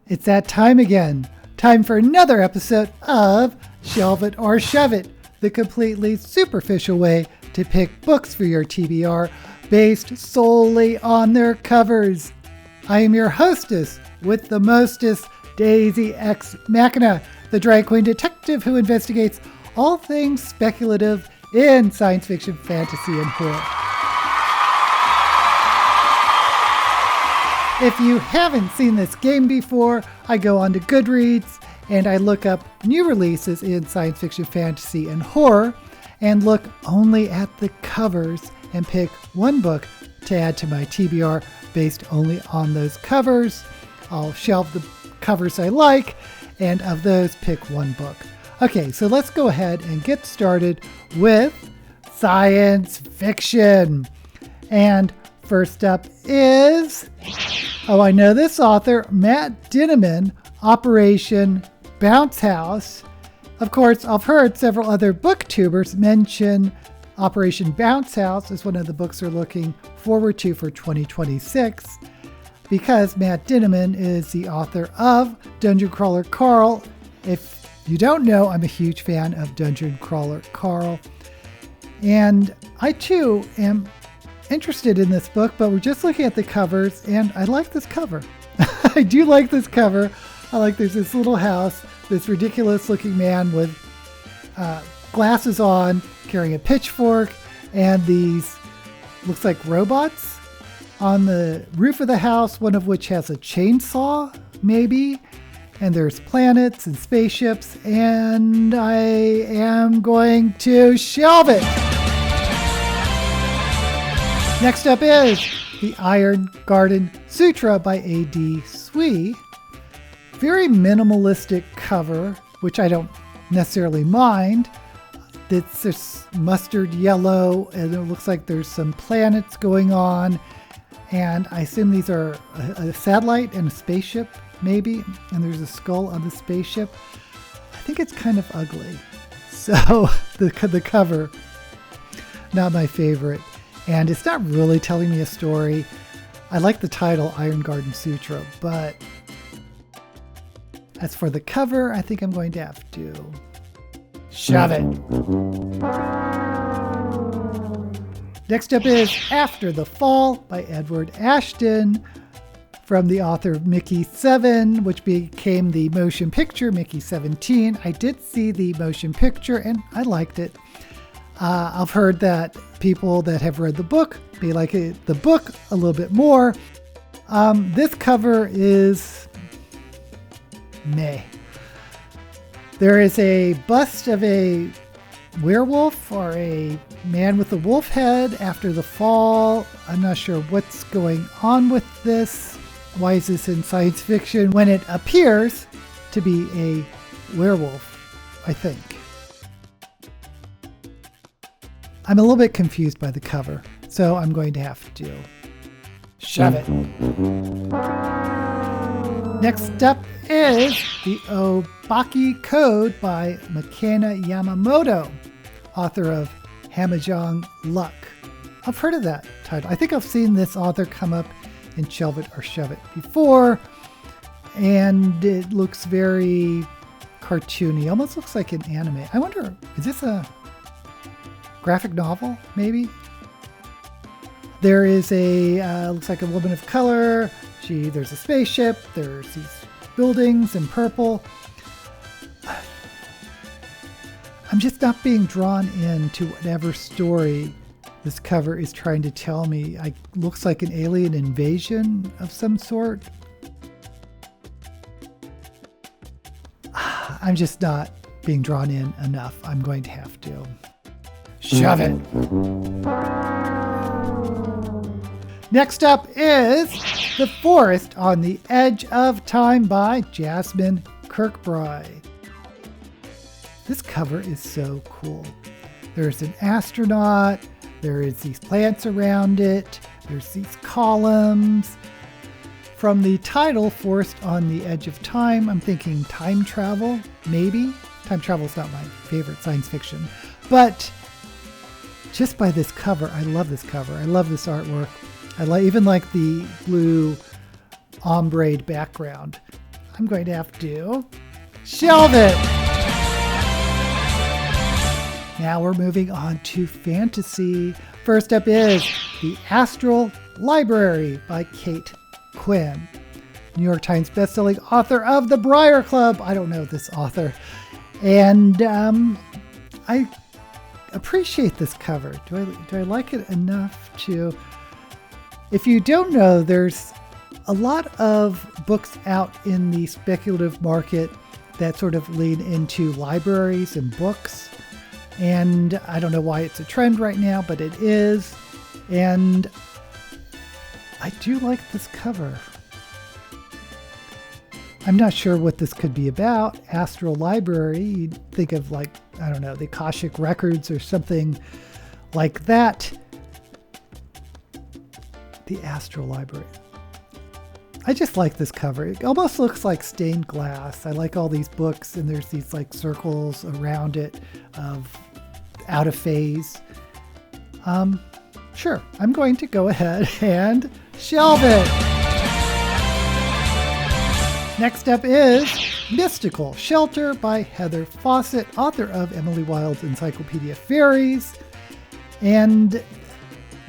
It's that time again. Time for another episode of Shelve It or Shove It, the completely superficial way to pick books for your TBR based solely on their covers. I am your hostess with the mostest, Daisy X Machina, the drag queen detective who investigates all things speculative in science fiction, fantasy, and horror. If you haven't seen this game before, I go on to Goodreads and I look up new releases in science fiction, fantasy, and horror and look only at the covers and pick one book to add to my TBR based only on those covers. I'll shelve the covers I like, and of those, pick one book. Okay, so let's go ahead and get started with science fiction. And first up is, I know this author, Matt Dinniman, Operation Bounce House. Of course, I've heard several other booktubers mention Operation Bounce House as one of the books they're looking forward to for 2026 because Matt Dinniman is the author of Dungeon Crawler Carl. If you don't know, I'm a huge fan of Dungeon Crawler Carl. And I too am interested in this book, but we're just looking at the covers and I like this cover. I do like this cover. I like there's this little house, this ridiculous looking man with glasses on, carrying a pitchfork, and these looks like robots on the roof of the house, one of which has a chainsaw, maybe. And there's planets and spaceships, and I am going to shelve it. Next up is The Iron Garden Sutra by A.D. Sui. Very minimalistic cover, which I don't necessarily mind. It's just mustard yellow, and it looks like there's some planets going on. And I assume these are a satellite and a spaceship, maybe. And there's a skull on the spaceship. I think it's kind of ugly. So the cover, not my favorite. And it's not really telling me a story. I like the title, Iron Garden Sutra, but as for the cover, I think I'm going to have to shove it. Next up is After the Fall by Edward Ashton, from the author of Mickey 7, which became the motion picture Mickey 17. I did see the motion picture and I liked it. I've heard that people that have read the book may like the book a little bit more. This cover is meh. There is a bust of a werewolf or a man with a wolf head after the fall. I'm not sure what's going on with this. Why is this in science fiction when it appears to be a werewolf, I think. I'm a little bit confused by the cover, so I'm going to have to shove it. Next up is The Obaki Code by Makena Yamamoto, author of Hamajang Luck. I've heard of that title. I think I've seen this author come up in Shelve It or Shove It before, and it looks very cartoony. Almost looks like an anime. I wonder, is this a graphic novel, maybe? There is looks like a woman of color. There's a spaceship. There's these buildings in purple. I'm just not being drawn into whatever story this cover is trying to tell me. It looks like an alien invasion of some sort. I'm just not being drawn in enough. I'm going to have to shove it. Next up is The Forest on the Edge of Time by Jasmine Kirkbride. This cover is so cool. There's an astronaut. There is these plants around it. There's these columns. From the title, Forest on the Edge of Time, I'm thinking time travel, maybe. Time travel is not my favorite science fiction. But just by this cover, I love this cover. I love this artwork. I even like the blue ombre background. I'm going to have to shelve it. Now we're moving on to fantasy. First up is The Astral Library by Kate Quinn. New York Times bestselling author of The Briar Club. I don't know this author. And I appreciate this cover. Do I like it enough to... If you don't know, there's a lot of books out in the speculative market that sort of lean into libraries and books. And I don't know why it's a trend right now, but it is. And I do like this cover. I'm not sure what this could be about. Astral Library, you'd think of like, I don't know, the Akashic Records or something like that. The Astral Library. I just like this cover. It almost looks like stained glass. I like all these books and there's these like circles around it of out of phase. Sure, I'm going to go ahead and shelve it. Next up is Mystical Shelter by Heather Fawcett, author of Emily Wilde's Encyclopedia Fairies. And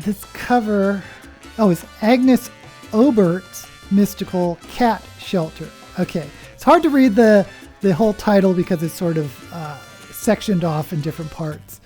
this cover, it's Agnes Obert's Mystical Cat Shelter. Okay, it's hard to read the whole title because it's sort of sectioned off in different parts.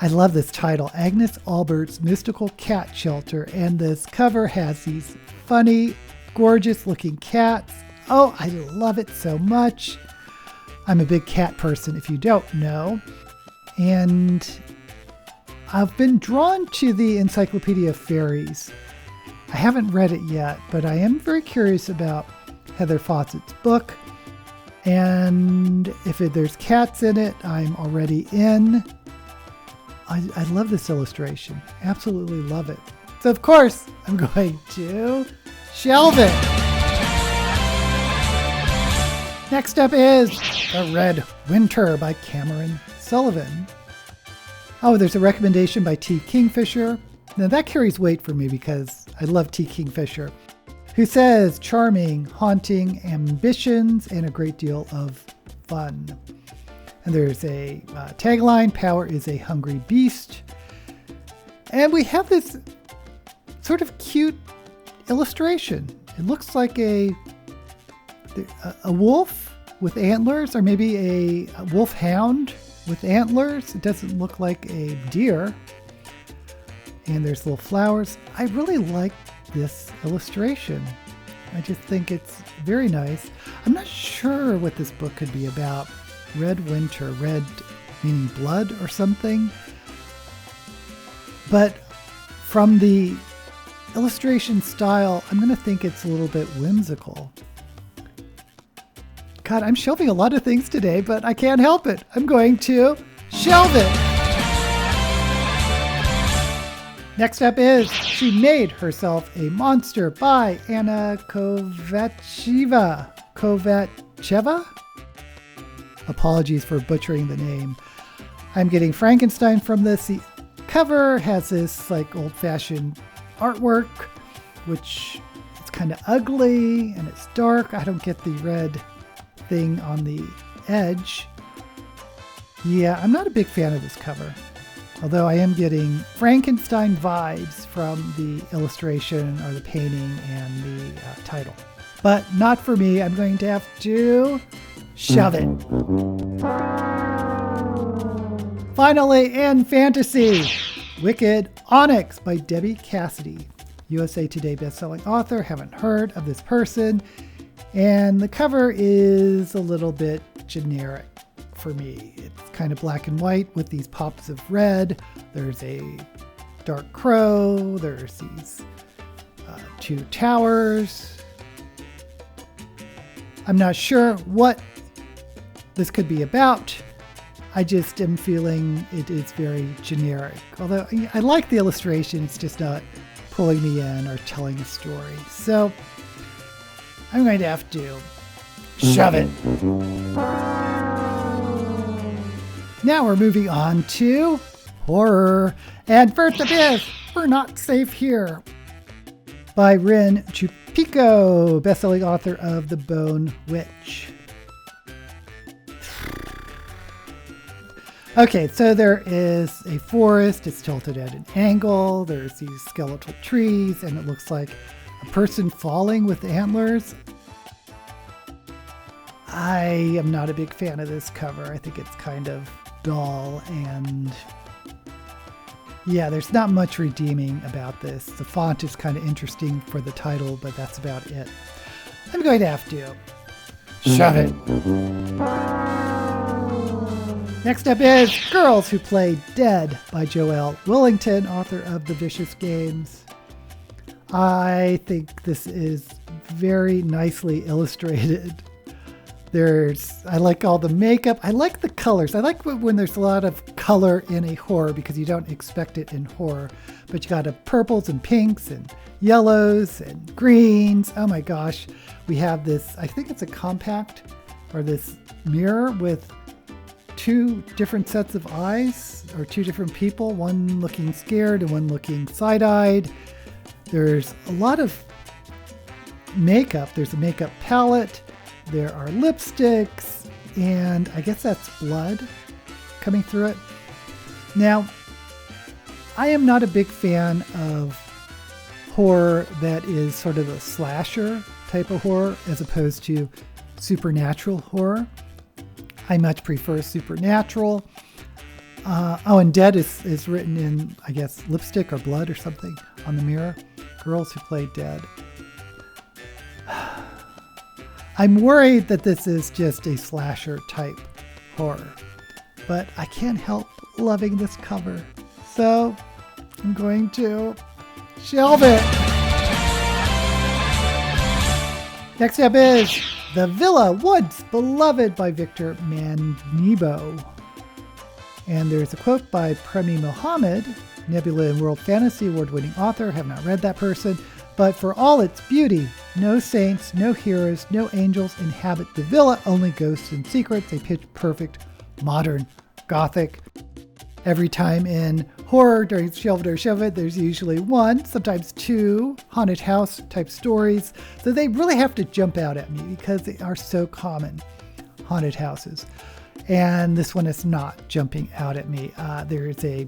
I love this title, Agnes Albert's Mystical Cat Shelter, and this cover has these funny, gorgeous looking cats. Oh, I love it so much. I'm a big cat person, if you don't know. And I've been drawn to the Encyclopedia of Fairies. I haven't read it yet, but I am very curious about Heather Fawcett's book. And if there's cats in it, I'm already in. I love this illustration. Absolutely love it. So of course, I'm going to shelve it. Next up is The Red Winter by Cameron Sullivan. Oh, there's a recommendation by T. Kingfisher. Now that carries weight for me because I love T. Kingfisher, who says charming, haunting ambitions and a great deal of fun. And there's a tagline, power is a hungry beast. And we have this sort of cute illustration. It looks like a wolf with antlers, or maybe a wolf hound with antlers. It doesn't look like a deer. And there's little flowers. I really like this illustration. I just think it's very nice. I'm not sure what this book could be about. Red Winter, red meaning blood or something. But from the illustration style, I'm going to think it's a little bit whimsical. God, I'm shelving a lot of things today, but I can't help it. I'm going to shelve it. Next up is She Made Herself a Monster by Anna Kovatcheva. Apologies for butchering the name. I'm getting Frankenstein from this. The cover has this like old-fashioned artwork, which is kind of ugly and it's dark. I don't get the red thing on the edge. Yeah, I'm not a big fan of this cover. Although I am getting Frankenstein vibes from the illustration or the painting and the title. But not for me. I'm going to have to shove it. Finally, in fantasy, Wicked Onyx by Debbie Cassidy. USA Today bestselling author. Haven't heard of this person. And the cover is a little bit generic for me. It's kind of black and white with these pops of red. There's a dark crow. There's these two towers. I'm not sure what this could be about. I just am feeling it is very generic. Although I like the illustration, it's just not pulling me in or telling a story. So I'm going to have to shove it. Now we're moving on to horror. And first up is We're Not Safe Here by Rin Pico, best-selling author of The Bone Witch. Okay, so there is a forest. It's tilted at an angle. There's these skeletal trees, and it looks like a person falling with antlers. I am not a big fan of this cover. I think it's kind of dull, and yeah, there's not much redeeming about this. The font is kind of interesting for the title, but that's about it. I'm going to have to shove it. Next up is Girls Who Play Dead by Joelle Willington, author of The Vicious Games. I think this is very nicely illustrated. I like all the makeup. I like the colors. I like when there's a lot of color in a horror because you don't expect it in horror. But you got purples and pinks and yellows and greens. Oh my gosh. We have this, I think it's a compact or this mirror with two different sets of eyes or two different people, one looking scared and one looking side-eyed. There's a lot of makeup. There's a makeup palette. There are lipsticks, and I guess that's blood coming through it. Now, I am not a big fan of horror that is sort of a slasher type of horror as opposed to supernatural horror. I much prefer supernatural. And dead is written in, I guess, lipstick or blood or something on the mirror. Girls Who Play Dead. I'm worried that this is just a slasher type horror, but I can't help loving this cover. So I'm going to shelve it. Next up is The Villa Once Beloved by Victor Manibo. And there's a quote by Premi Mohammed, Nebula and World Fantasy Award-winning author. Have not read that person. But for all its beauty, no saints, no heroes, no angels inhabit the villa, only ghosts and secrets, a pitch-perfect modern gothic. Every time in horror during Shelved or Shelved, there's usually one, sometimes two haunted house type stories. So they really have to jump out at me because they are so common, haunted houses. And this one is not jumping out at me. There's a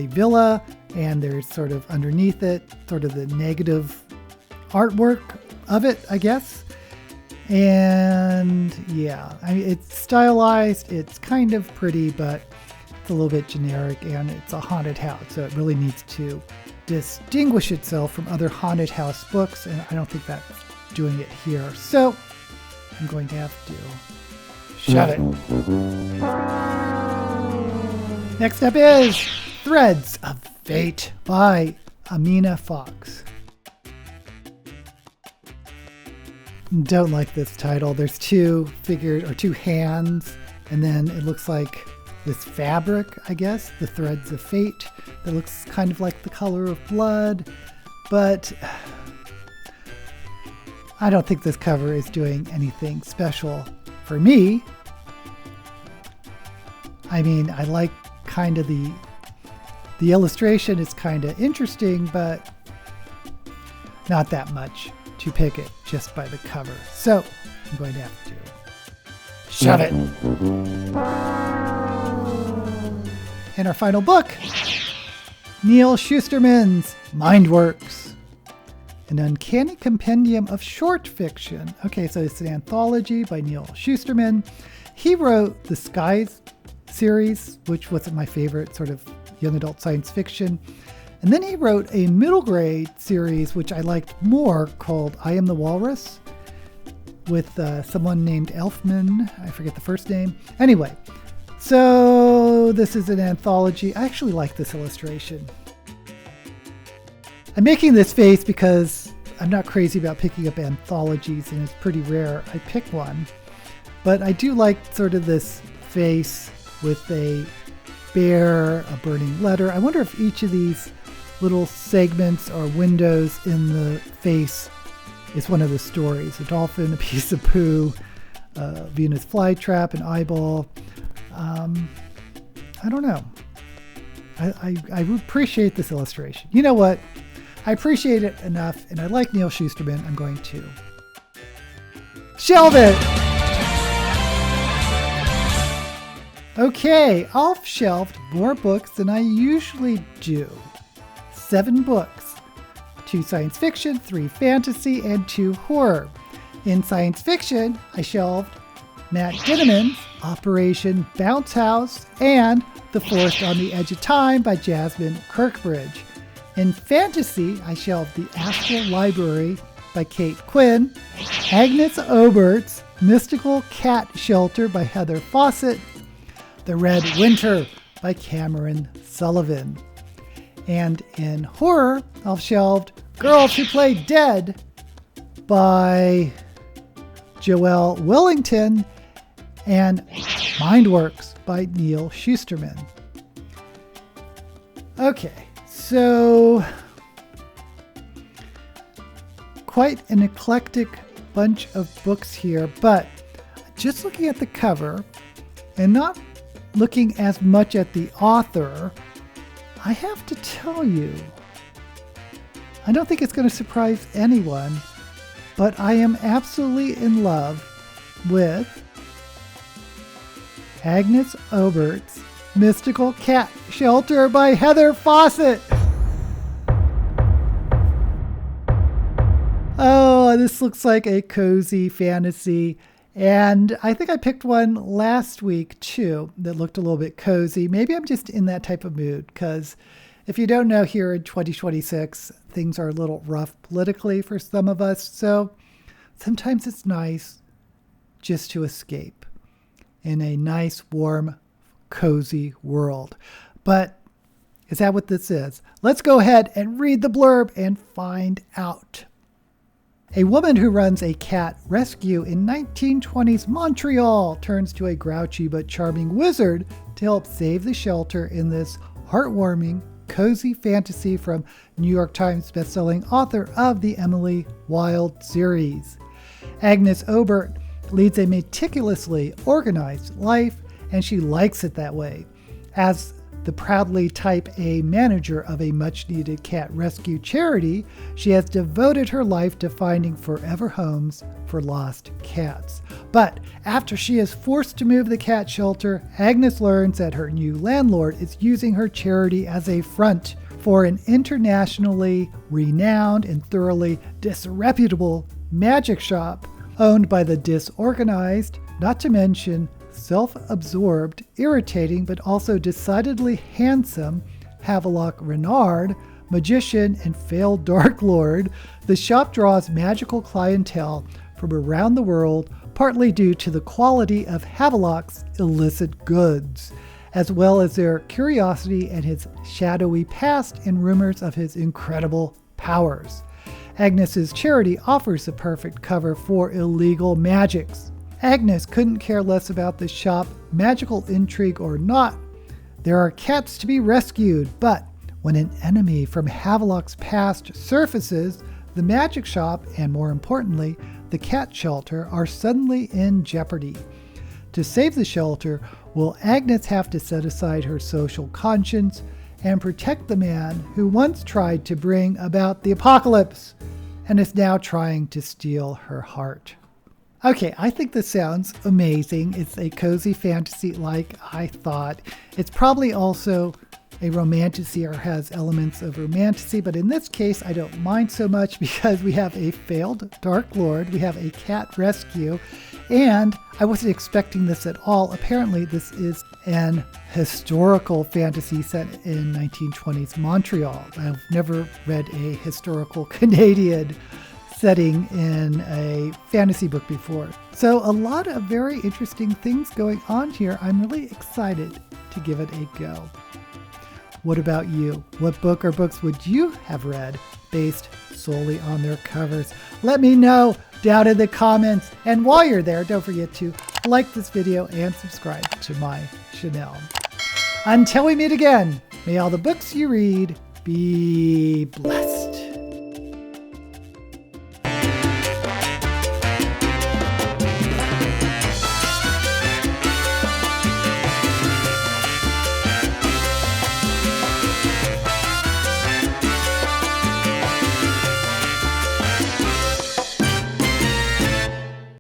villa, and there's sort of underneath it, sort of the negative artwork of it, I guess. And yeah, I mean, it's stylized, it's kind of pretty, but it's a little bit generic, and it's a haunted house, so it really needs to distinguish itself from other haunted house books, and I don't think that's doing it here. So I'm going to have to shut it. Next up is Threads of Fate by Amina Fox. Don't like this title. There's two figures or two hands, and then it looks like this fabric, I guess, the Threads of Fate, that looks kind of like the color of blood, but I don't think this cover is doing anything special for me. I mean, I like kind of the illustration is kind of interesting, but not that much to pick it just by the cover. So I'm going to have to shove it. And our final book, Neal Shusterman's Mindworks, an uncanny compendium of short fiction. Okay, so it's an anthology by Neal Shusterman. He wrote the Skies series, which wasn't my favorite, sort of young adult science fiction. And then he wrote a middle grade series, which I liked more, called I Am the Walrus, with someone named Elfman. I forget the first name. Anyway, so this is an anthology. I actually like this illustration. I'm making this face because I'm not crazy about picking up anthologies, and it's pretty rare I pick one. But I do like sort of this face with a bear, a burning letter. I wonder if each of these little segments or windows in the face is one of the stories. A dolphin, a piece of poo, Venus flytrap, an eyeball. I don't know. I appreciate this illustration. You know what? I appreciate it enough, and I like Neal Shusterman. I'm going to shelve it. Okay, I've shelved more books than I usually do. 7 books. 2 science fiction, 3 fantasy, and 2 horror. In science fiction, I shelved Matt Dinniman's Operation Bounce House and The Forest on the Edge of Time by Jasmine Kirkbridge. In fantasy, I shelved The Astral Library by Kate Quinn, Agnes Obert's Mystical Cat Shelter by Heather Fawcett, The Red Winter by Cameron Sullivan. And in horror, I've shelved Girls Who Play Dead by Joelle Willington and Mindworks by Neal Shusterman. Okay, so quite an eclectic bunch of books here, but just looking at the cover and not looking as much at the author, I have to tell you, I don't think it's going to surprise anyone, but I am absolutely in love with Agnes Obert's Mystical Cat Shelter by Heather Fawcett. Oh, this looks like a cozy fantasy. And I think I picked one last week too that looked a little bit cozy. Maybe I'm just in that type of mood because if you don't know, here in 2026, things are a little rough politically for some of us. So sometimes it's nice just to escape in a nice, warm, cozy world. But is that what this is? Let's go ahead and read the blurb and find out. A woman who runs a cat rescue in 1920s Montreal turns to a grouchy but charming wizard to help save the shelter in this heartwarming, cozy fantasy from New York Times bestselling author of the Emily Wilde series. Agnes Obert leads a meticulously organized life, and she likes it that way. As the proudly type A manager of a much-needed cat rescue charity, she has devoted her life to finding forever homes for lost cats. But after she is forced to move the cat shelter, Agnes learns that her new landlord is using her charity as a front for an internationally renowned and thoroughly disreputable magic shop owned by the disorganized, not to mention self-absorbed, irritating, but also decidedly handsome Havelock Renard, magician and failed Dark Lord. The shop draws magical clientele from around the world, partly due to the quality of Havelock's illicit goods, as well as their curiosity and his shadowy past and rumors of his incredible powers. Agnes's charity offers the perfect cover for illegal magics. Agnes couldn't care less about the shop, magical intrigue or not. There are cats to be rescued, but when an enemy from Havelock's past surfaces, the magic shop, and more importantly, the cat shelter, are suddenly in jeopardy. To save the shelter, will Agnes have to set aside her social conscience and protect the man who once tried to bring about the apocalypse and is now trying to steal her heart? Okay, I think this sounds amazing. It's a cozy fantasy like I thought. It's probably also a romantasy or has elements of romantasy, but in this case, I don't mind so much because we have a failed Dark Lord, we have a cat rescue, and I wasn't expecting this at all. Apparently, this is an historical fantasy set in 1920s Montreal. I've never read a historical Canadian setting in a fantasy book before. So a lot of very interesting things going on here. I'm really excited to give it a go. What about you? What book or books would you have read based solely on their covers? Let me know down in the comments. And while you're there, don't forget to like this video and subscribe to my channel. Until we meet again, may all the books you read be blessed.